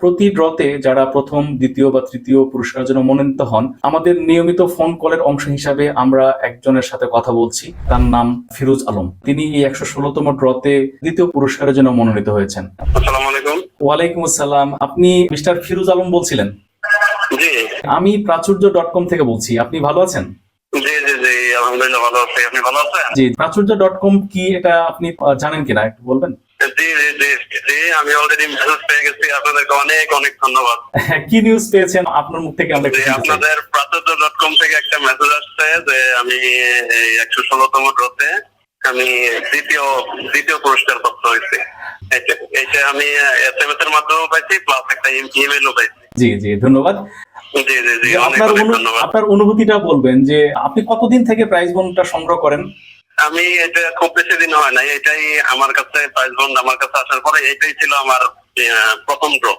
প্রতি ড্রতে যারা প্রথম, দ্বিতীয় বা তৃতীয় পুরস্কারের জন্য মনোনীত হন, আমাদের নিয়মিত ফোন কলের অংশ হিসাবে আমরা একজনের সাথে কথা বলছি। তার নাম ফিরোজ আলম। তিনি এই 116তম ড্রতে দ্বিতীয় পুরস্কারের জন্য মনোনীত হয়েছেন। আসসালামু আলাইকুম। ওয়ালাইকুম আসসালাম। আপনি মিস্টার ফিরোজ আলম বলছিলেন? জি আমি প্রাচুর্য.com থেকে বলছি। আপনি ভালো আছেন? জি জি জি আলহামদুলিল্লাহ ভালো আছি। আপনি ভালো আছেন? জি। প্রাচুর্য.com কি, এটা আপনি জানেন কিনা একটু বলবেন? জি জি জি জি আমি অলরেডি মেসেজ পেয়ে গেছি। আপনাদেরকে অনেক অনেক ধন্যবাদ। কি নিউজ পেয়েছেন আপনার মুখ থেকে? আমরা আপনাদের প্রাচুর্য.com থেকে একটা মেসেজ আসছে যে আমি 116তম ড্রতে আমি দ্বিতীয় পুরস্কার প্রাপ্ত হয়েছি। এটা আমি এসএমএস এর মাধ্যমে পাইছি, প্লাস একটা ইমেইলও পাইছি। জি জি, ধন্যবাদ। জি জি জি অনেক অনেক ধন্যবাদ। আপনার অনুভূতিটা বলবেন যে আপনি কতদিন থেকে প্রাইজ বন্ডটা সংগ্রহ করেন? আমি এটা খুব বেশি দিন হয় নাই, এটাই আমার কাছে প্রাইজ বন্ড আমার কাছে আসার পরে এটাই ছিল আমার প্রথম ড্র।